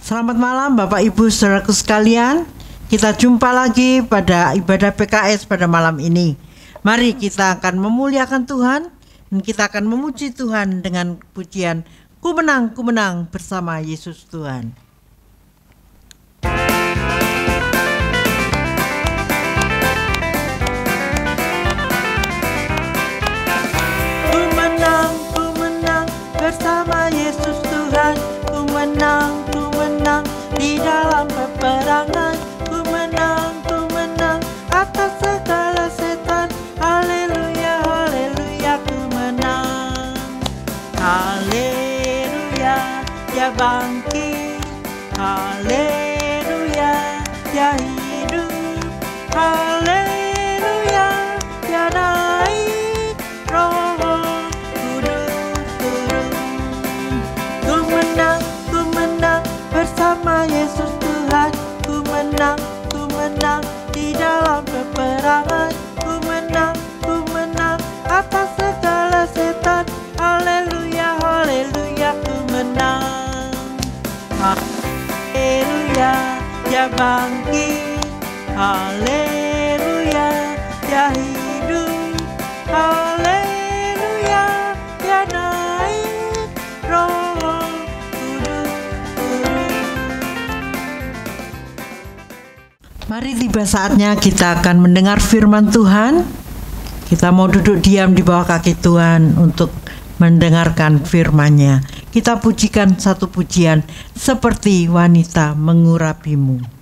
Selamat malam Bapak Ibu saudaraku sekalian. Kita jumpa lagi pada ibadah PKS pada malam ini. Mari kita akan memuliakan Tuhan dan kita akan memuji Tuhan dengan pujian ku menang bersama Yesus Tuhan. Ku menang bersama Yesus Tuhan. Ku menang di dalam peperangan. Ku menang atas segala setan. Haleluya, haleluya, ku menang. Haleluya, dia bangkit. Haleluya, dia hidup. Haleluya, dia naik. Roh Kudus turun. Ku menang bersama Yesus Tuhan. Ku menang di dalam peperangan. Ku menang atas segala setan. Haleluya, haleluya, ku menang. Haleluya, dia bangkit. Haleluya, dia hidup. Haleluya, dia naik. Roh Kudus turun. Mari tiba saatnya kita akan mendengar firman Tuhan. Kita mau duduk diam di bawah kaki Tuhan untuk mendengarkan firman-Nya. Kita pujikan satu pujian, seperti wanita mengurapimu.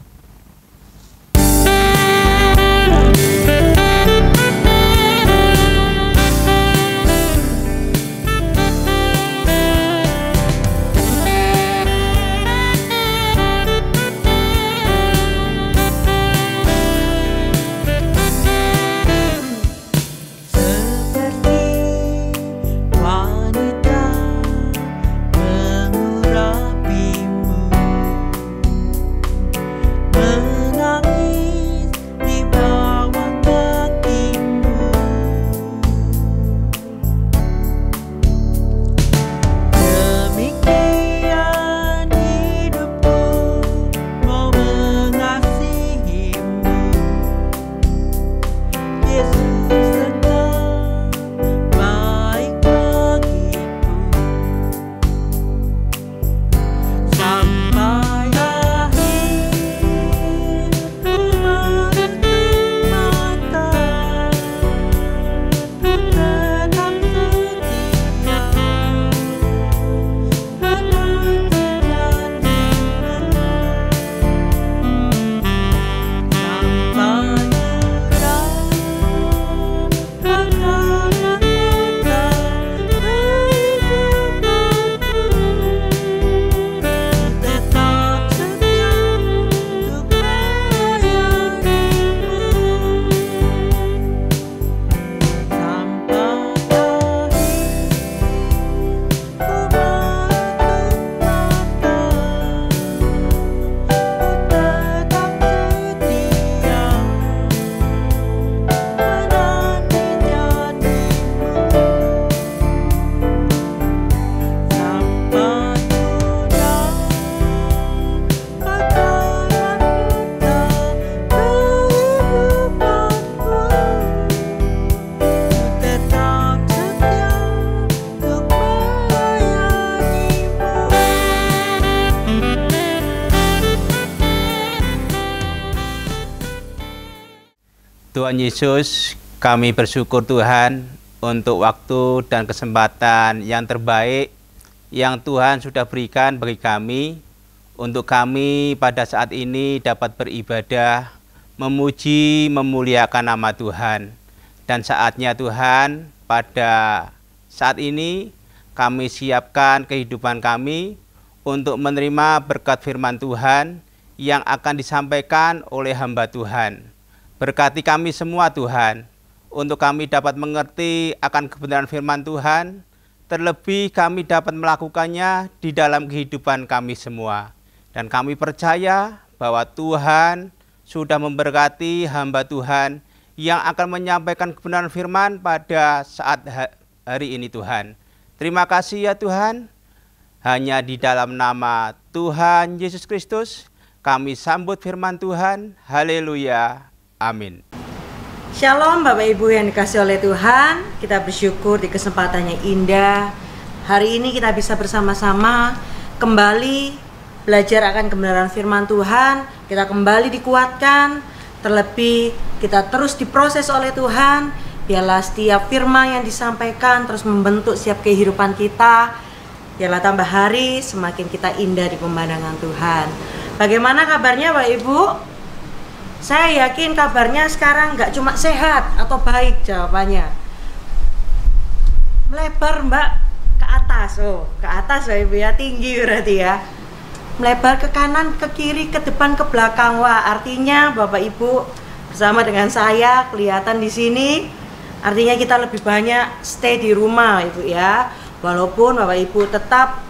Tuhan Yesus, kami bersyukur Tuhan untuk waktu dan kesempatan yang terbaik yang Tuhan sudah berikan bagi kami, untuk kami pada saat ini dapat beribadah, memuji, memuliakan nama Tuhan. Dan saatnya Tuhan, pada saat ini kami siapkan kehidupan kami untuk menerima berkat firman Tuhan yang akan disampaikan oleh hamba Tuhan. Berkati kami semua Tuhan, untuk kami dapat mengerti akan kebenaran firman Tuhan, terlebih kami dapat melakukannya di dalam kehidupan kami semua. Dan kami percaya bahwa Tuhan sudah memberkati hamba Tuhan yang akan menyampaikan kebenaran firman pada saat hari ini Tuhan. Terima kasih ya Tuhan, hanya di dalam nama Tuhan Yesus Kristus, kami sambut firman Tuhan. Haleluya. Amin. Shalom Bapak Ibu yang dikasihi oleh Tuhan. Kita bersyukur di kesempatan yang indah. Hari ini kita bisa bersama-sama kembali belajar akan kebenaran firman Tuhan. Kita kembali dikuatkan. Terlebih kita terus diproses oleh Tuhan. Biarlah setiap firman yang disampaikan terus membentuk setiap kehidupan kita. Biarlah tambah hari semakin kita indah di pemandangan Tuhan. Bagaimana kabarnya Bapak Ibu? Saya yakin kabarnya sekarang nggak cuma sehat atau baik jawabannya. Melebar Mbak ke atas, ke atas Bapak Ibu ya, tinggi berarti ya. Melebar ke kanan, ke kiri, ke depan, ke belakang. Wah, artinya Bapak Ibu bersama dengan saya kelihatan di sini. Artinya kita lebih banyak stay di rumah Ibu ya. Walaupun Bapak Ibu tetap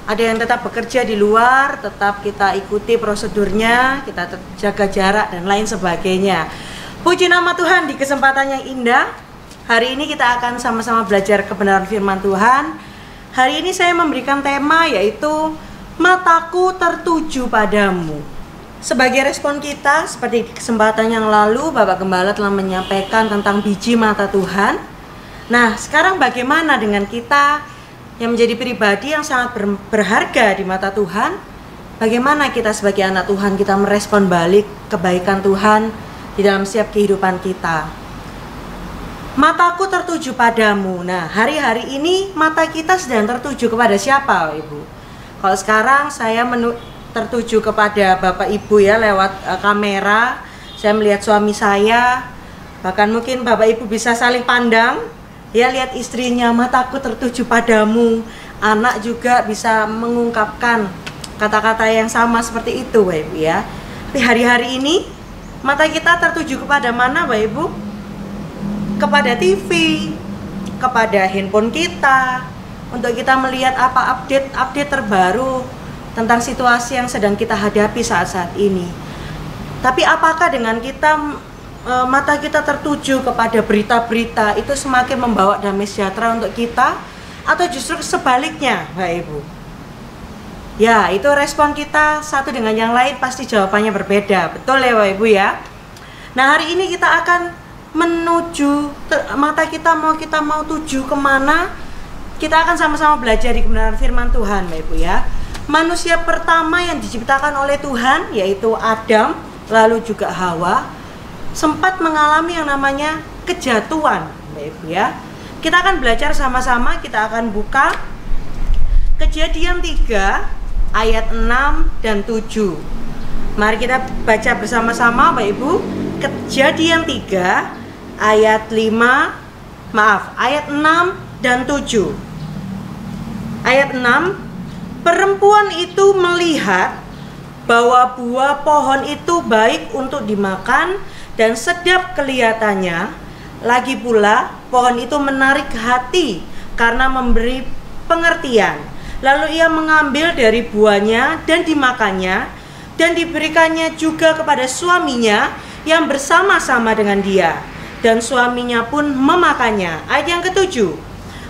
ada yang tetap bekerja di luar, tetap kita ikuti prosedurnya, kita jaga jarak dan lain sebagainya. Puji nama Tuhan di kesempatan yang indah. Hari ini kita akan sama-sama belajar kebenaran firman Tuhan. Hari ini saya memberikan tema yaitu mataku tertuju padamu. Sebagai respon kita, seperti di kesempatan yang lalu Bapak Gembala telah menyampaikan tentang biji mata Tuhan. Nah, sekarang bagaimana dengan kita yang menjadi pribadi yang sangat berharga di mata Tuhan? Bagaimana kita sebagai anak Tuhan kita merespon balik kebaikan Tuhan di dalam setiap kehidupan kita? Mataku tertuju padamu. Nah, hari-hari ini mata kita sedang tertuju kepada siapa, Ibu? Kalau sekarang saya tertuju kepada Bapak Ibu ya lewat kamera. Saya melihat suami saya, bahkan mungkin Bapak Ibu bisa saling pandang. Ya, lihat istrinya, mataku tertuju padamu. Anak juga bisa mengungkapkan kata-kata yang sama seperti itu Bapak Ibu ya. Tapi hari-hari ini mata kita tertuju kepada mana Bapak Ibu? Kepada TV, kepada handphone kita, untuk kita melihat apa update terbaru tentang situasi yang sedang kita hadapi saat-saat ini. Tapi apakah dengan kita mata kita tertuju kepada berita-berita itu semakin membawa damai sejahtera untuk kita, atau justru sebaliknya Bapak Ibu? Ya, itu respon kita satu dengan yang lain pasti jawabannya berbeda. Betul ya Bapak Ibu ya? Nah, hari ini kita akan menuju mata kita mau tuju kemana? Kita akan sama-sama belajar di kebenaran firman Tuhan Bapak Ibu ya. Manusia pertama yang diciptakan oleh Tuhan yaitu Adam, lalu juga Hawa, sempat mengalami yang namanya kejatuhan Bapak Ibu ya. Kita akan belajar sama-sama, kita akan buka Kejadian 3 ayat 6 dan 7. Mari kita baca bersama-sama Bapak Ibu. Kejadian 3 ayat 6 dan 7. Ayat 6, perempuan itu melihat bahwa buah pohon itu baik untuk dimakan dan sedap kelihatannya. Lagi pula pohon itu menarik hati karena memberi pengertian. Lalu ia mengambil dari buahnya dan dimakannya, dan diberikannya juga kepada suaminya yang bersama-sama dengan dia, dan suaminya pun memakannya. Ayat yang ke-7,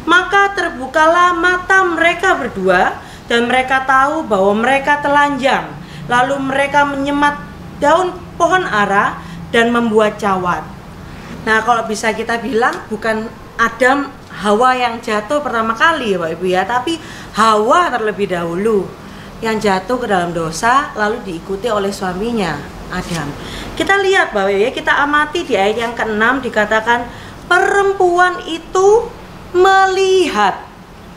maka terbukalah mata mereka berdua, dan mereka tahu bahwa mereka telanjang. Lalu mereka menyemat daun pohon ara dan membuat cawat. Nah, kalau bisa kita bilang bukan Adam Hawa yang jatuh pertama kali Bapak Ibu ya, tapi Hawa terlebih dahulu yang jatuh ke dalam dosa, lalu diikuti oleh suaminya Adam. Kita lihat Bapak Ibu ya, kita amati di ayat yang ke-6 dikatakan perempuan itu melihat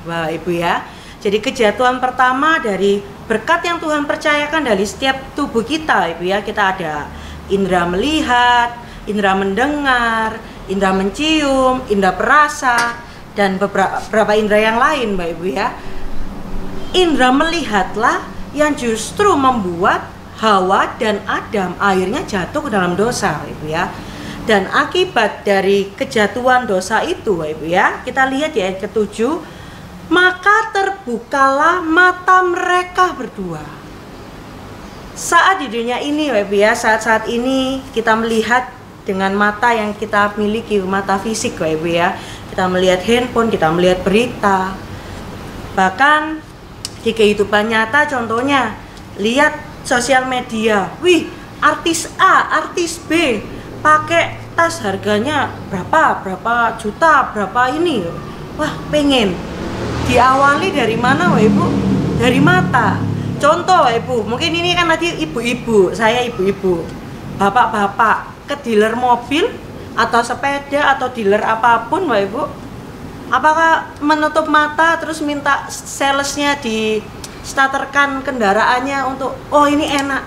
Bapak Ibu ya. Jadi kejatuhan pertama dari berkat yang Tuhan percayakan dari setiap tubuh kita Ibu ya. Kita ada indera melihat, indera mendengar, indera mencium, indera perasa, dan beberapa indera yang lain Bapak Ibu ya. Indera melihatlah yang justru membuat Hawa dan Adam akhirnya jatuh ke dalam dosa Ibu ya. Dan akibat dari kejatuhan dosa itu Ibu ya, kita lihat di ayat ke-7, maka terbukalah mata mereka berdua. Saat di dunia ini Ibu ya, saat-saat ini kita melihat dengan mata yang kita miliki, mata fisik Ibu ya. Kita melihat handphone, kita melihat berita. Bahkan Di kehidupan nyata contohnya, lihat sosial media. Wih, artis A, artis B pakai tas harganya berapa juta, berapa ini. Wah, pengen. Diawali dari mana, Wah Ibu? Dari mata. Contoh, Wah Ibu, mungkin ini kan tadi ibu-ibu, saya ibu-ibu. Bapak-bapak ke dealer mobil atau sepeda atau dealer apapun, Wah Ibu. Apakah menutup mata terus minta salesnya di starterkan kendaraannya untuk, oh ini enak,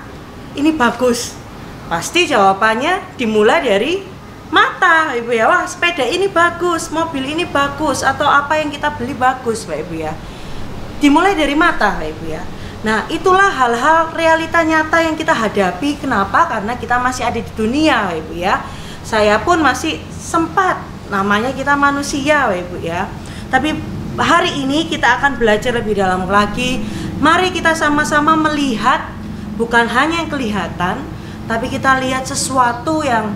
ini bagus? Pasti jawabannya dimulai dari mata, Ibu ya. Wah, sepeda ini bagus, mobil ini bagus, atau apa yang kita beli bagus, Pak Ibu ya. Dimulai dari mata, Pak Ibu ya. Nah, itulah hal-hal realita nyata yang kita hadapi. Kenapa? Karena kita masih ada di dunia, Pak Ibu ya. Saya pun masih sempat, namanya kita manusia, Pak Ibu ya. Tapi hari ini kita akan belajar lebih dalam lagi. Mari kita sama-sama melihat bukan hanya yang kelihatan, tapi kita lihat sesuatu yang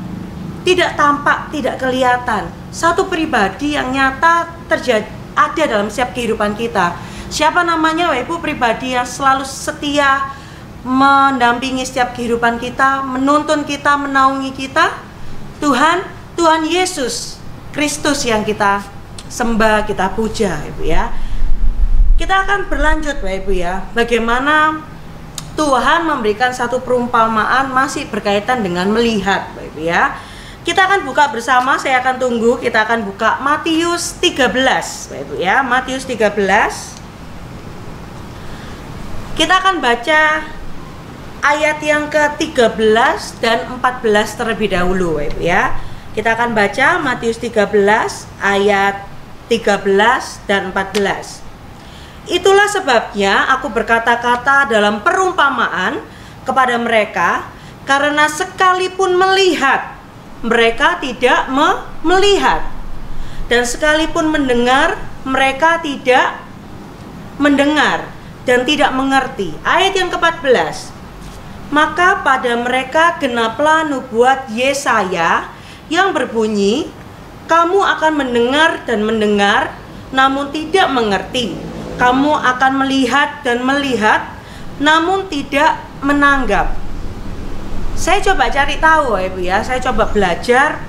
tidak tampak, tidak kelihatan. Satu pribadi yang nyata terjadi ada dalam setiap kehidupan kita. Siapa namanya, Bapak Ibu? Pribadi yang selalu setia mendampingi setiap kehidupan kita, menuntun kita, menaungi kita. Tuhan Yesus Kristus yang kita sembah, kita puja, Ibu ya. Kita akan berlanjut, Bapak Ibu ya. Bagaimana Tuhan memberikan satu perumpamaan masih berkaitan dengan melihat, Bapak Ibu ya. Kita akan buka bersama, saya akan tunggu. Kita akan buka Matius 13, Bapak Ibu ya. Matius 13. Kita akan baca ayat yang ke-13 dan 14 terlebih dahulu, Bapak Ibu ya. Kita akan baca Matius 13 ayat 13 dan 14. Itulah sebabnya aku berkata-kata dalam perumpamaan kepada mereka, karena sekalipun melihat, mereka tidak melihat, dan sekalipun mendengar, mereka tidak mendengar dan tidak mengerti. Ayat yang ke-14. Maka pada mereka genaplah nubuat Yesaya yang berbunyi, kamu akan mendengar dan mendengar, namun tidak mengerti. Kamu akan melihat dan melihat, namun tidak menanggap. Saya coba cari tahu, Ibu ya. Saya coba belajar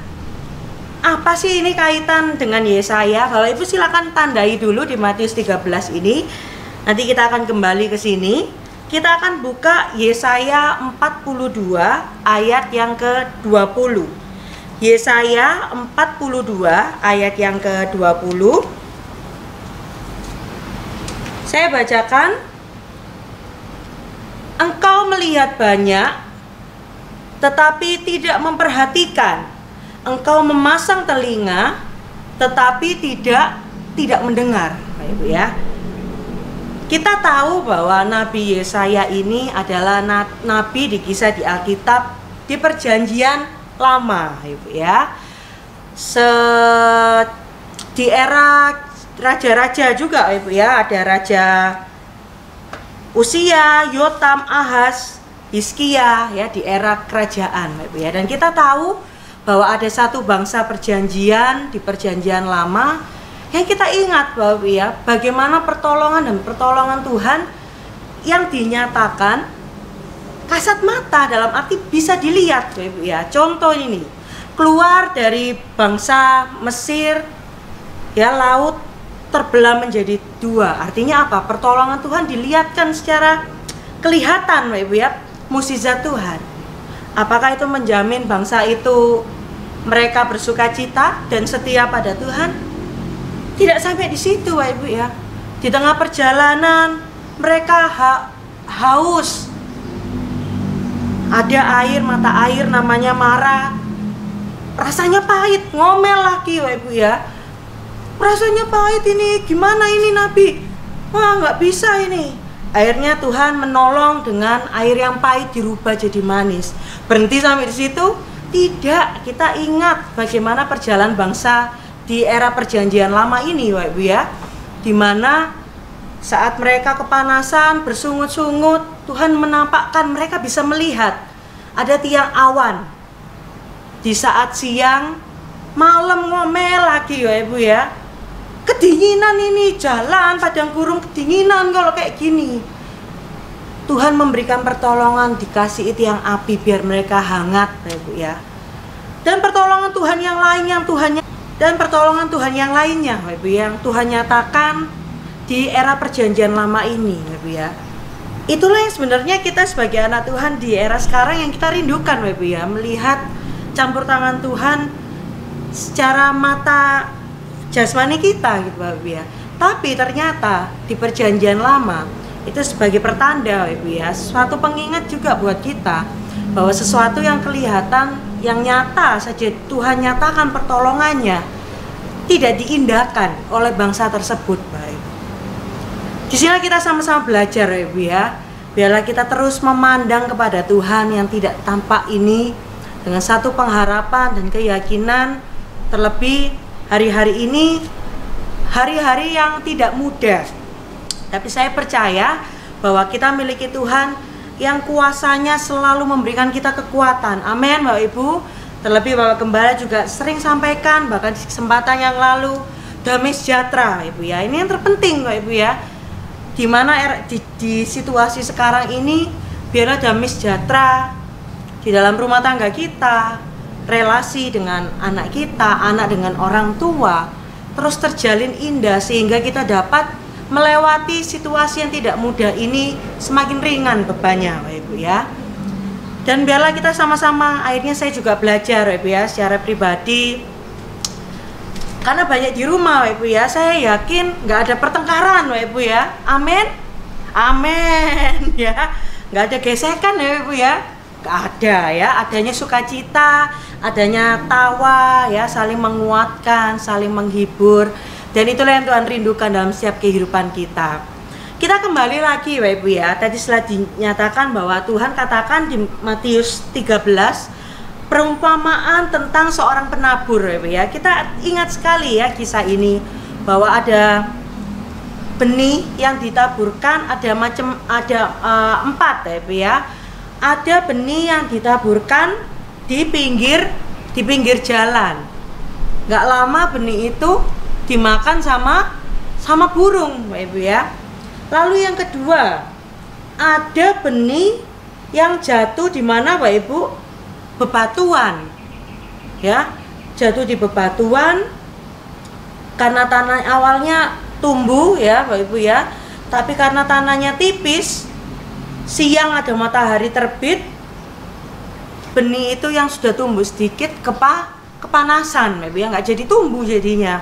apa sih ini kaitan dengan Yesaya. Bapak Ibu silakan tandai dulu di Matius 13 ini. Nanti kita akan kembali ke sini. Kita akan buka Yesaya 42 ayat yang ke-20. Yesaya 42 ayat yang ke-20. Saya bacakan. Engkau melihat banyak, tetapi tidak memperhatikan. Engkau memasang telinga, tetapi tidak mendengar. Ibu ya. Kita tahu bahwa Nabi Yesaya ini adalah nabi di kisah di Alkitab di Perjanjian Lama, Ibu ya. Di era raja-raja juga, Ibu ya. Ada raja Usia, Yotam, Ahaz, Hizkia ya, di era kerajaan, Ibu ya. Dan kita tahu bahwa ada satu bangsa perjanjian di Perjanjian Lama yang kita ingat, Bapak ya, bagaimana pertolongan dan pertolongan Tuhan yang dinyatakan kasat mata, dalam arti bisa dilihat, Bapak ya. Contoh ini, keluar dari bangsa Mesir ya, laut terbelah menjadi dua. Artinya apa? Pertolongan Tuhan dilihatkan secara kelihatan, Bapak ya, mukjizat Tuhan. Apakah itu menjamin bangsa itu mereka bersukacita dan setia pada Tuhan? Tidak sampai di situ, Ibu ya. Di tengah perjalanan mereka haus. Ada air, mata air namanya Mara. Rasanya pahit, ngomel lagi, Ibu ya. Rasanya pahit ini, gimana ini Nabi? Wah, nggak bisa ini. Akhirnya Tuhan menolong dengan air yang pahit dirubah jadi manis. Berhenti sampai di situ? Tidak. Kita ingat bagaimana perjalanan bangsa di era Perjanjian Lama ini, Ibu ya, di mana saat mereka kepanasan, bersungut-sungut, Tuhan menampakkan mereka bisa melihat ada tiang awan. Di saat siang, malam ngomel lagi, Ibu ya. kedinginan ini, jalan padang gurun kedinginan kalau kayak gini. Tuhan memberikan pertolongan, dikasih tiang api biar mereka hangat, Ibu ya. Dan pertolongan Tuhan yang lain yang lainnya, Ibu, yang Tuhan nyatakan di era perjanjian lama ini, Ibu ya. Itulah yang sebenarnya kita sebagai anak Tuhan di era sekarang yang kita rindukan, Ibu ya, melihat campur tangan Tuhan secara mata jasmani kita gitu, Ibu ya. Tapi ternyata di perjanjian lama itu sebagai pertanda, Ibu ya, suatu pengingat juga buat kita bahwa sesuatu yang kelihatan, yang nyata saja Tuhan nyatakan pertolongannya tidak diindahkan oleh bangsa tersebut, baik. Di sini kita sama-sama belajar, Ibu ya. Biarlah kita terus memandang kepada Tuhan yang tidak tampak ini dengan satu pengharapan dan keyakinan, terlebih hari-hari ini, hari-hari yang tidak mudah. Tapi saya percaya bahwa kita miliki Tuhan yang kuasanya selalu memberikan kita kekuatan. Amin, Bapak Ibu. Terlebih Bapak Gembala juga sering sampaikan, bahkan di kesempatan yang lalu, damai sejahtera, Ibu ya. Ini yang terpenting, Bapak Ibu ya. Di mana di situasi sekarang ini, biarlah damai sejahtera di dalam rumah tangga kita, relasi dengan anak kita, anak dengan orang tua, terus terjalin indah sehingga kita dapat melewati situasi yang tidak mudah ini semakin ringan bebannya, Bapak Ibu ya. Dan biarlah kita sama-sama, akhirnya saya juga belajar, Bapak Ibu ya, secara pribadi. Karena banyak di rumah, Bapak Ibu ya, saya yakin nggak ada pertengkaran, Bapak Ibu ya. Amin. Amin ya. Nggak ada gesekan ya, Bapak Ibu ya. Nggak ada ya, adanya sukacita, adanya tawa ya, saling menguatkan, saling menghibur. Dan itulah yang Tuhan rindukan dalam setiap kehidupan kita. Kita kembali lagi, Bapak Ibu ya. Tadi setelah dinyatakan bahwa Tuhan katakan di Matius 13 perumpamaan tentang seorang penabur, Bapak Ibu ya. Kita ingat sekali ya kisah ini bahwa ada benih yang ditaburkan, ada empat, Bapak Ibu ya. Ada benih yang ditaburkan di pinggir jalan. Gak lama benih itu dimakan sama burung, Bapak Ibu ya. Lalu yang kedua, ada benih yang jatuh di mana, Bapak Ibu? Bebatuan. Ya, jatuh di bebatuan karena tanah awalnya tumbuh ya, Bapak Ibu ya. Tapi karena tanahnya tipis, siang ada matahari terbit, benih itu yang sudah tumbuh sedikit kepanasan, Bapak Ibu ya, nggak jadi tumbuh jadinya.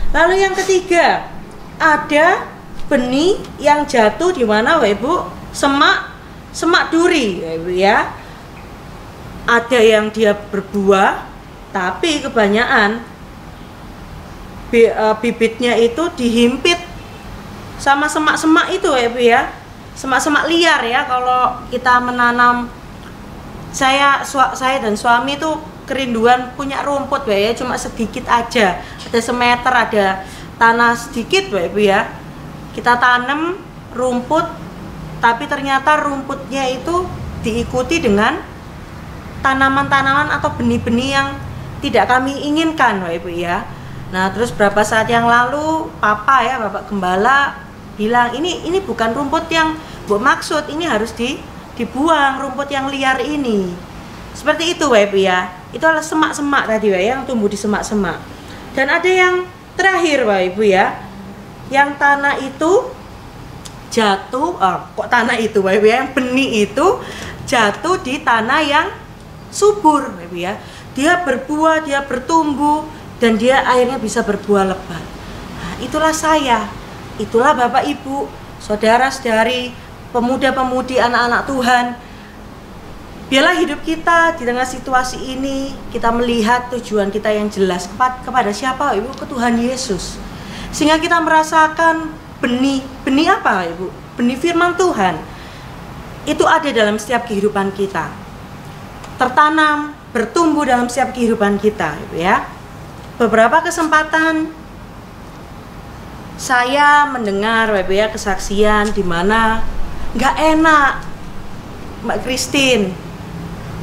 Lalu yang ketiga, ada benih yang jatuh di mana, Bapak Ibu? Semak duri, Bapak Ibu ya. Ada yang dia berbuah, tapi kebanyakan bibitnya itu dihimpit sama semak-semak itu, Bapak Ibu ya. Semak-semak liar ya, kalau kita menanam. Saya dan suami tuh kerinduan punya rumput, Bapak ya, cuma sedikit aja, ada semeter, ada tanah sedikit, Bapak Ibu ya. Kita tanam rumput, tapi ternyata rumputnya itu diikuti dengan tanaman-tanaman atau benih-benih yang tidak kami inginkan, Bapak Ibu ya. Nah, terus berapa saat yang lalu Papa ya, Bapak Gembala bilang ini bukan rumput yang Bu maksud, ini harus dibuang rumput yang liar ini. Seperti itu, Bapak Ibu ya. Itu adalah semak-semak tadi, Bapak, yang tumbuh di semak-semak. Dan ada yang terakhir, Bapak Ibu ya, yang tanah itu jatuh, tanah itu, Bapak Ibu ya, yang benih itu jatuh di tanah yang subur, Bapak Ibu ya. Dia berbuah, dia bertumbuh, dan dia akhirnya bisa berbuah lebat. Nah, itulah saya, itulah Bapak Ibu, saudara-saudari, pemuda-pemudi, anak-anak Tuhan. Biarlah hidup kita di tengah situasi ini, kita melihat tujuan kita yang jelas kepada siapa, Ibu? Ke Tuhan Yesus. Sehingga kita merasakan benih apa, Ibu? Benih firman Tuhan. Itu ada dalam setiap kehidupan kita. Tertanam, bertumbuh dalam setiap kehidupan kita, Ibu ya. Beberapa kesempatan saya mendengar, Ibu ya, kesaksian di mana nggak enak, Mbak Christine.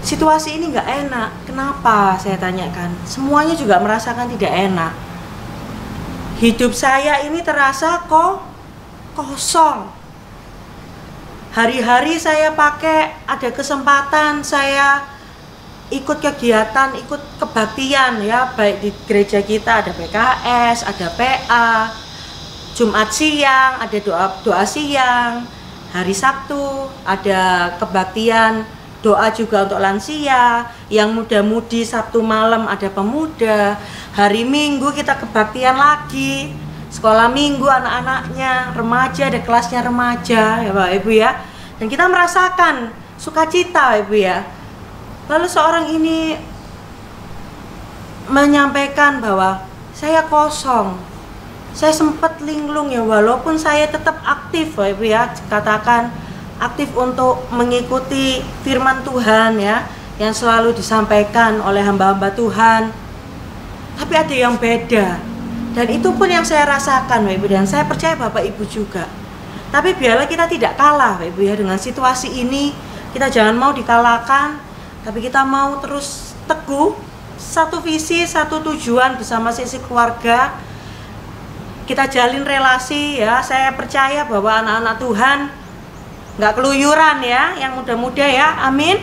Situasi ini nggak enak. Kenapa? Saya tanyakan. Semuanya juga merasakan tidak enak. hidup saya ini terasa kok kosong. Hari-hari saya pakai, ada kesempatan saya ikut kegiatan, ikut kebaktian ya, baik di gereja kita ada PKS, ada PA, Jumat siang ada doa siang, hari Sabtu ada kebaktian doa juga untuk lansia, yang muda-mudi Sabtu malam ada pemuda, hari Minggu kita kebaktian lagi, sekolah minggu anak-anaknya, remaja ada kelasnya remaja ya Bapak Ibu ya, dan kita merasakan sukacita Bapak Ibu ya. Lalu seorang ini menyampaikan bahwa saya kosong, saya sempat linglung ya, walaupun saya tetap aktif Bapak Ibu ya, katakan aktif untuk mengikuti firman Tuhan ya, yang selalu disampaikan oleh hamba-hamba Tuhan, tapi ada yang beda, dan itu pun yang saya rasakan Bapak Ibu, dan saya percaya Bapak Ibu juga. Tapi biarlah kita tidak kalah Bapak Ibu ya dengan situasi ini, kita jangan mau dikalahkan, tapi kita mau terus teguh, satu visi, satu tujuan bersama sisi keluarga. Kita jalin relasi ya. Saya percaya bahwa anak-anak Tuhan nggak keluyuran ya, yang muda-muda ya, amin,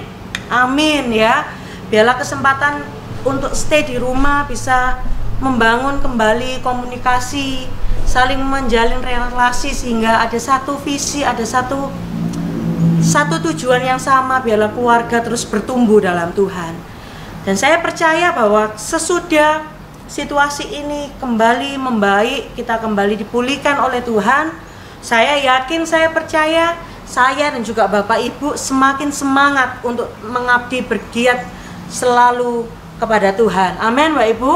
amin ya. Biarlah kesempatan untuk stay di rumah, bisa membangun kembali komunikasi, saling menjalin relasi sehingga ada satu visi, ada satu tujuan yang sama, biarlah keluarga terus bertumbuh dalam Tuhan. Dan saya percaya bahwa sesudah situasi ini kembali membaik, kita kembali dipulihkan oleh Tuhan, saya yakin, saya percaya, saya dan juga Bapak Ibu semakin semangat untuk mengabdi bergiat selalu kepada Tuhan. Amin Bapak Ibu.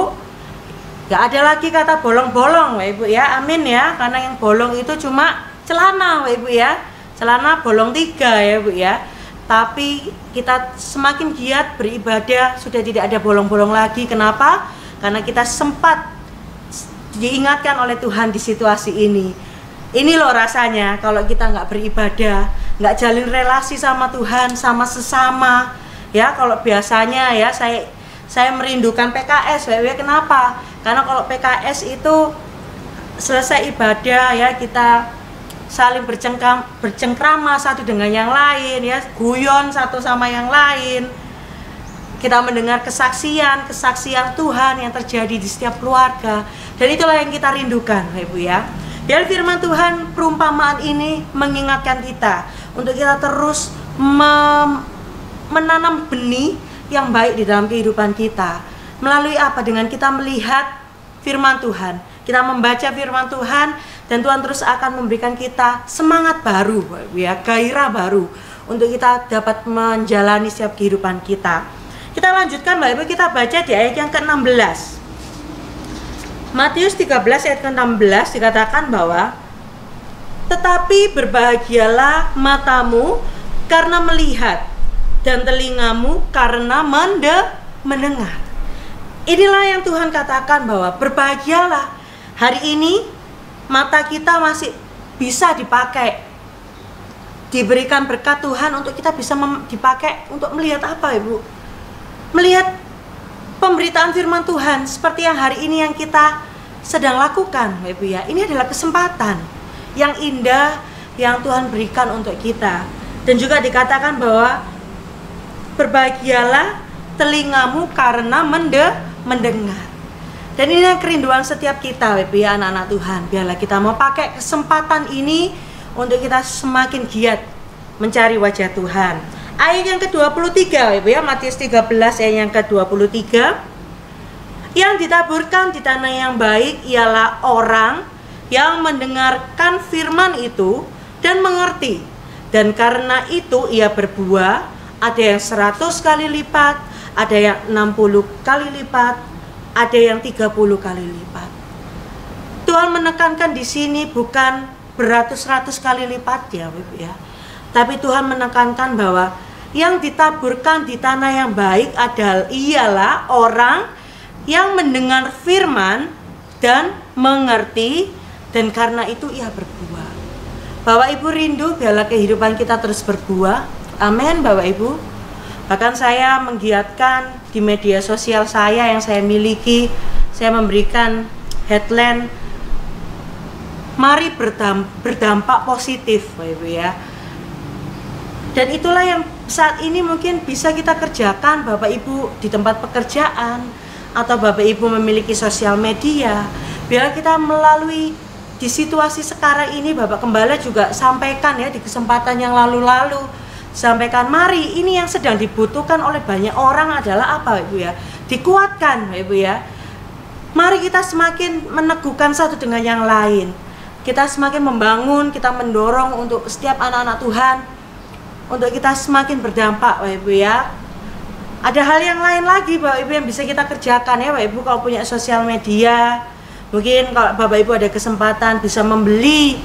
Gak ada lagi kata bolong-bolong Bapak Ibu ya, amin ya. Karena yang bolong itu cuma celana Bapak Ibu ya, celana bolong 3 ya Bu ya. Tapi kita semakin giat beribadah, sudah tidak ada bolong-bolong lagi. Kenapa? Karena kita sempat diingatkan oleh Tuhan di situasi ini. Ini loh rasanya kalau kita nggak beribadah, nggak jalin relasi sama Tuhan, sama sesama ya. Kalau biasanya ya saya merindukan PKS ya. Kenapa? Karena kalau PKS itu selesai ibadah ya, kita saling bercengkrama satu dengan yang lain ya, guyon satu sama yang lain. Kita mendengar kesaksian Tuhan yang terjadi di setiap keluarga, dan itulah yang kita rindukan Ibu ya. Biar firman Tuhan perumpamaan ini mengingatkan kita untuk kita terus menanam benih yang baik di dalam kehidupan kita. Melalui apa? Dengan kita melihat firman Tuhan, kita membaca firman Tuhan, dan Tuhan terus akan memberikan kita semangat baru ya, gairah baru untuk kita dapat menjalani setiap kehidupan kita. Kita lanjutkan Bapak Ibu, kita baca di ayat yang ke-16. Matius 13 ayat ke-16 dikatakan bahwa tetapi berbahagialah matamu karena melihat, dan telingamu karena mendengar. Inilah yang Tuhan katakan bahwa berbahagialah. Hari ini mata kita masih bisa dipakai, diberikan berkat Tuhan untuk kita bisa dipakai untuk melihat apa Ibu? Melihat pemberitaan firman Tuhan seperti yang hari ini yang kita sedang lakukan Ibu ya. Ini adalah kesempatan yang indah yang Tuhan berikan untuk kita. Dan juga dikatakan bahwa berbahagialah telingamu karena mendengar. Dan ini yang kerinduan setiap kita Ibu ya, anak-anak Tuhan. Biarlah kita mau pakai kesempatan ini untuk kita semakin giat mencari wajah Tuhan. Ayat yang ke-23 Ibu ya, Matius 13 ayat yang ke-23. Yang ditaburkan di tanah yang baik ialah orang yang mendengarkan firman itu dan mengerti, dan karena itu ia berbuah, ada yang 100 kali lipat, ada yang 60 kali lipat, ada yang 30 kali lipat. Tuhan menekankan di sini bukan beratus-ratus kali lipat ya Ibu ya, tapi Tuhan menekankan bahwa yang ditaburkan di tanah yang baik ialah orang yang mendengar firman dan mengerti, dan karena itu ia berbuah. Bapak Ibu rindu biarlah kehidupan kita terus berbuah. Amin Bapak Ibu. Bahkan saya menggiatkan di media sosial saya yang saya miliki, saya memberikan headline Mari berdampak positif, Bapak Ibu ya. Dan itulah yang saat ini mungkin bisa kita kerjakan, Bapak Ibu, di tempat pekerjaan, atau Bapak Ibu memiliki sosial media. Biar kita melalui di situasi sekarang ini, Bapak Gembala juga sampaikan ya di kesempatan yang lalu-lalu, sampaikan mari ini yang sedang dibutuhkan oleh banyak orang adalah apa, Ibu ya? Dikuatkan, Ibu ya. Mari kita semakin meneguhkan satu dengan yang lain. Kita semakin membangun, kita mendorong untuk setiap anak-anak Tuhan untuk kita semakin berdampak, Bapak Ibu ya. Ada hal yang lain lagi, Bapak Ibu, yang bisa kita kerjakan ya, Bapak Ibu. Kalau punya sosial media, mungkin kalau Bapak Ibu ada kesempatan bisa membeli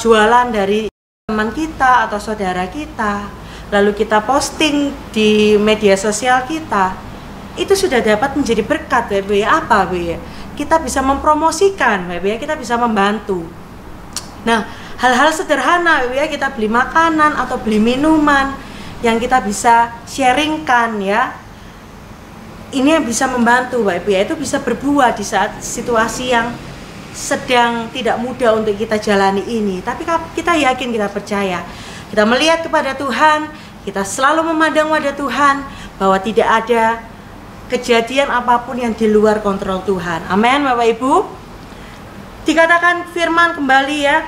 jualan dari teman kita atau saudara kita, lalu kita posting di media sosial kita, itu sudah dapat menjadi berkat, Bapak Ibu ya. Apa, Bapak ya? Kita bisa mempromosikan, Bapak Ibu ya, kita bisa membantu. Nah, hal-hal sederhana, Bapak ya, kita beli makanan atau beli minuman yang kita bisa sharingkan ya. Ini yang bisa membantu, Bapak Ibu ya, itu bisa berbuah di saat situasi yang sedang tidak mudah untuk kita jalani ini. Tapi kita yakin, kita percaya, kita melihat kepada Tuhan, kita selalu memandang wajah Tuhan, bahwa tidak ada kejadian apapun yang di luar kontrol Tuhan. Amin, Bapak Ibu. Dikatakan firman kembali ya,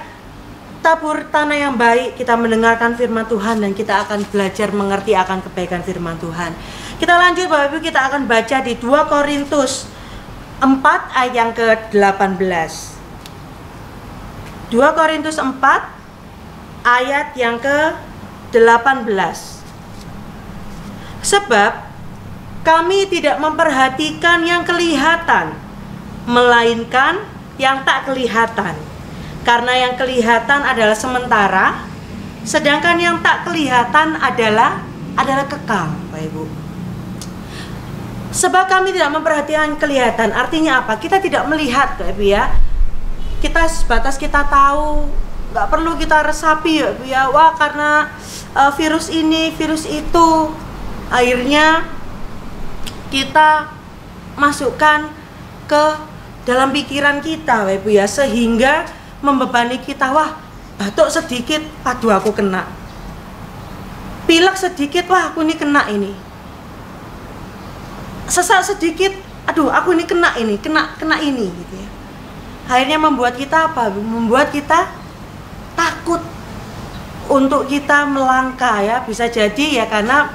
tabur tanah yang baik, kita mendengarkan firman Tuhan dan kita akan belajar mengerti akan kebaikan firman Tuhan. Kita lanjut, Bapak Ibu, kita akan baca di 2 Korintus 4 ayat yang ke-18. 2 Korintus 4 ayat yang ke-18. Sebab kami tidak memperhatikan yang kelihatan, melainkan yang tak kelihatan. Karena yang kelihatan adalah sementara, sedangkan yang tak kelihatan adalah kekal, Bapak Ibu. Sebab kami tidak memperhatikan kelihatan, artinya apa? Kita tidak melihat, Bapak Ibu ya. Kita sebatas kita tahu, nggak perlu kita resapi ya, Bapak ya. Wah, karena virus ini, virus itu, akhirnya kita masukkan ke dalam pikiran kita, Bapak Ibu ya, sehingga membebani kita. Wah, batuk sedikit, aduh aku kena. Pilek sedikit, wah aku ini kena ini. Sesak sedikit, aduh aku ini kena ini, kena ini gitu ya. Akhirnya membuat kita apa? Membuat kita takut untuk kita melangkah ya. Bisa jadi ya karena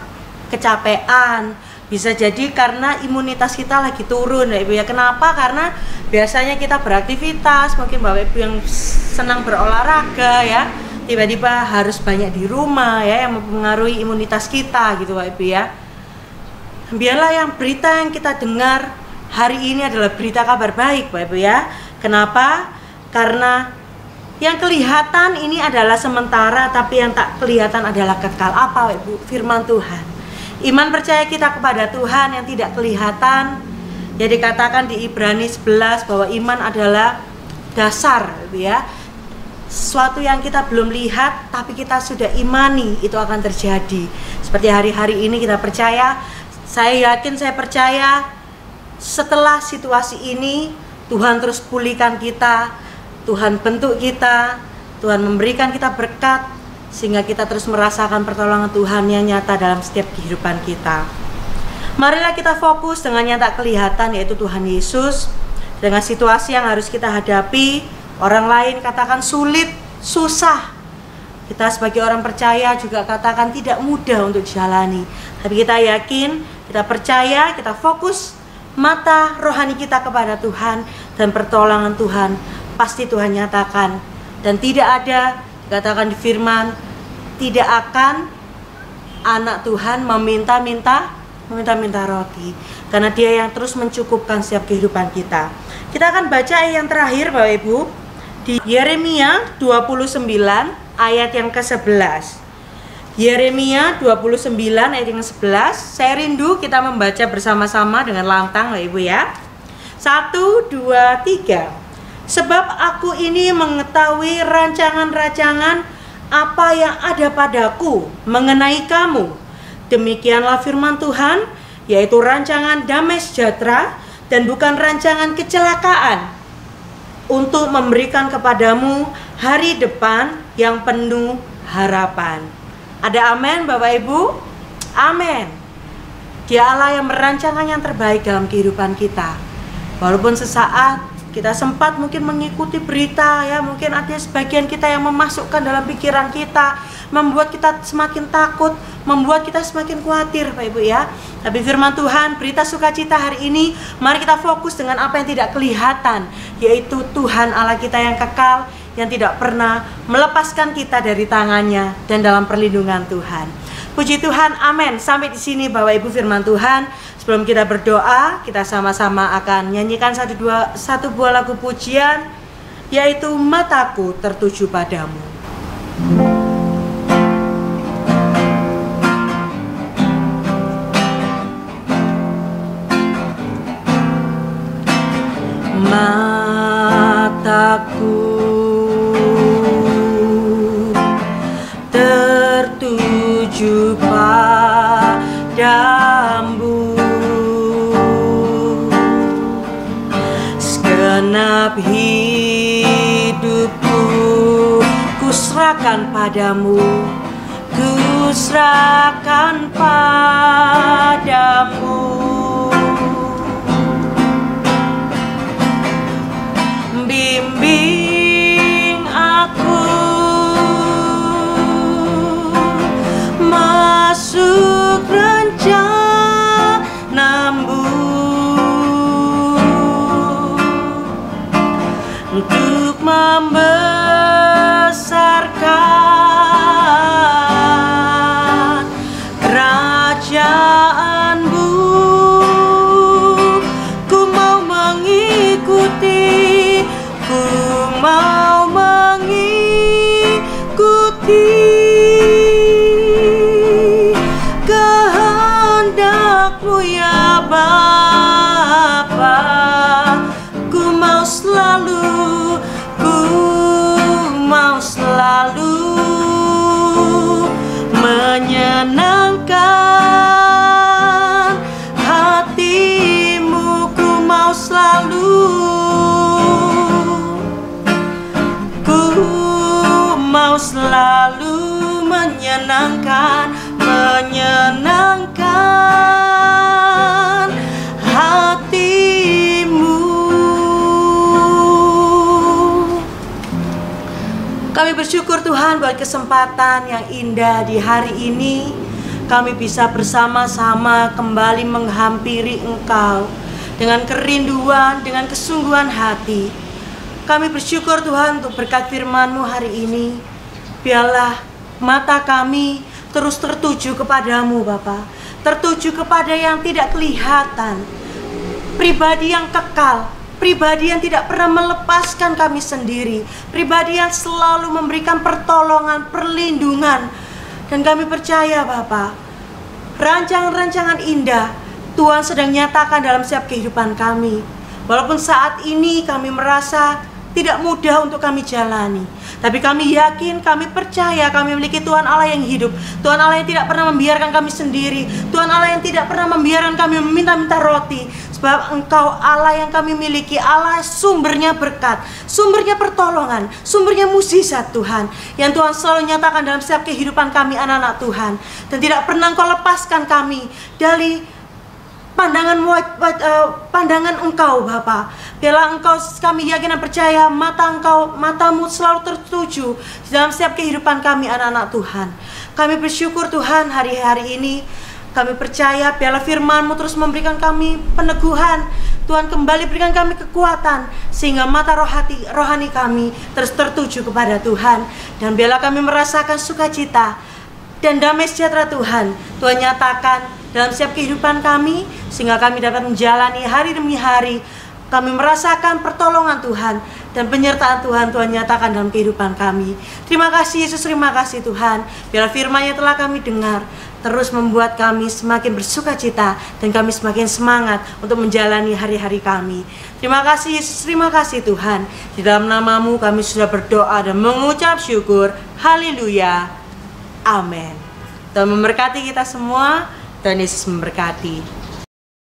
kecapean, bisa jadi karena imunitas kita lagi turun ya Ibu ya. Kenapa? Karena biasanya kita beraktivitas, mungkin Bapak Ibu yang senang berolahraga ya, tiba-tiba harus banyak di rumah ya, yang mempengaruhi imunitas kita gitu Bapak Ibu ya. Biarlah yang berita yang kita dengar hari ini adalah berita kabar baik Bapak Ibu ya. Kenapa? Karena yang kelihatan ini adalah sementara, tapi yang tak kelihatan adalah kekal. Apa Bapak Ibu? Firman Tuhan. Iman percaya kita kepada Tuhan yang tidak kelihatan. Ya dikatakan di Ibrani 11 bahwa iman adalah dasar Bapak ya. Sesuatu yang kita belum lihat tapi kita sudah imani itu akan terjadi. Seperti hari-hari ini kita percaya, saya yakin, saya percaya setelah situasi ini Tuhan terus pulihkan kita, Tuhan bentuk kita, Tuhan memberikan kita berkat sehingga kita terus merasakan pertolongan Tuhan yang nyata dalam setiap kehidupan kita. Marilah kita fokus dengan yang tak kelihatan, yaitu Tuhan Yesus. Dengan situasi yang harus kita hadapi, orang lain katakan sulit, susah, kita sebagai orang percaya juga katakan tidak mudah untuk dijalani. Tapi kita yakin, kita percaya, kita fokus mata rohani kita kepada Tuhan, dan pertolongan Tuhan pasti Tuhan nyatakan. Dan tidak ada, dikatakan di firman, tidak akan anak Tuhan meminta-minta roti, karena Dia yang terus mencukupkan setiap kehidupan kita. Kita akan baca ayat yang terakhir Bapak Ibu di Yeremia 29 ayat yang ke-11. Yeremia 29 ayat yang ke-11. Saya rindu kita membaca bersama-sama dengan lantang Bapak Ibu ya. 1, 2, 3. Sebab aku ini mengetahui rancangan-rancangan apa yang ada padaku mengenai kamu. Demikianlah firman Tuhan, yaitu rancangan damai sejahtera dan bukan rancangan kecelakaan. untuk memberikan kepadamu hari depan yang penuh harapan. Ada amin Bapak Ibu? Amin. Dia Allah yang merancangkan yang terbaik dalam kehidupan kita. Walaupun sesaat kita sempat mungkin mengikuti berita ya, mungkin ada sebagian kita yang memasukkan dalam pikiran kita, membuat kita semakin takut, membuat kita semakin khawatir Bapak Ibu ya. Tapi firman Tuhan, berita sukacita hari ini, mari kita fokus dengan apa yang tidak kelihatan, yaitu Tuhan Allah kita yang kekal, yang tidak pernah melepaskan kita dari tangannya dan dalam perlindungan Tuhan. Puji Tuhan, amin. Sampai di sini Bapak Ibu firman Tuhan. Sebelum kita berdoa, kita sama-sama akan nyanyikan satu buah lagu pujian, yaitu Mataku Tertuju Padamu. Mataku tertuju padamu, segenap hidupku kuserahkan padamu, kuserahkan padamu. Bimbing aku masuk rencanamu, untuk membesarkan kerajaanmu. Ku mau mengikuti, ku mau mengikuti kehendak-Mu ya Bapa. Ku mau selalu menyenangkan hati-Mu. Ku mau selalu menyenangkan hati-Mu. Kami bersyukur Tuhan buat kesempatan yang indah di hari ini. Kami bisa bersama-sama kembali menghampiri Engkau dengan kerinduan, dengan kesungguhan hati. Kami bersyukur Tuhan untuk berkat firman-Mu hari ini. Biarlah mata kami terus tertuju kepadamu Bapa, tertuju kepada yang tidak kelihatan, pribadi yang kekal, pribadi yang tidak pernah melepaskan kami sendiri, pribadi yang selalu memberikan pertolongan, perlindungan. Dan kami percaya Bapa, rancangan-rancangan indah Tuhan sedang nyatakan dalam setiap kehidupan kami. Walaupun saat ini kami merasa tidak mudah untuk kami jalani, tapi kami yakin, kami percaya kami memiliki Tuhan Allah yang hidup, Tuhan Allah yang tidak pernah membiarkan kami sendiri, Tuhan Allah yang tidak pernah membiarkan kami meminta-minta roti. Sebab Engkau Allah yang kami miliki, Allah sumbernya berkat, sumbernya pertolongan, sumbernya mukjizat Tuhan, yang Tuhan selalu nyatakan dalam setiap kehidupan kami anak-anak Tuhan. Dan tidak pernah Engkau lepaskan kami dari pandangan Engkau Bapa. Biarlah Engkau, kami yakin dan percaya, matamu selalu tertuju dalam setiap kehidupan kami anak-anak Tuhan. Kami bersyukur Tuhan hari-hari ini. Kami percaya biarlah firman-Mu terus memberikan kami peneguhan. Tuhan kembali berikan kami kekuatan, sehingga mata rohani kami terus tertuju kepada Tuhan. Dan biarlah kami merasakan sukacita dan damai sejahtera Tuhan nyatakan dalam setiap kehidupan kami, sehingga kami dapat menjalani hari demi hari. Kami merasakan pertolongan Tuhan dan penyertaan Tuhan nyatakan dalam kehidupan kami. Terima kasih Yesus, terima kasih Tuhan. Biarlah firman-Nya telah kami dengar terus membuat kami semakin bersukacita dan kami semakin semangat untuk menjalani hari-hari kami. Terima kasih Yesus, terima kasih Tuhan. Di dalam nama-Mu kami sudah berdoa dan mengucap syukur. Haleluya. Amin. Tuhan memberkati kita semua. Tuhan Yesus memberkati.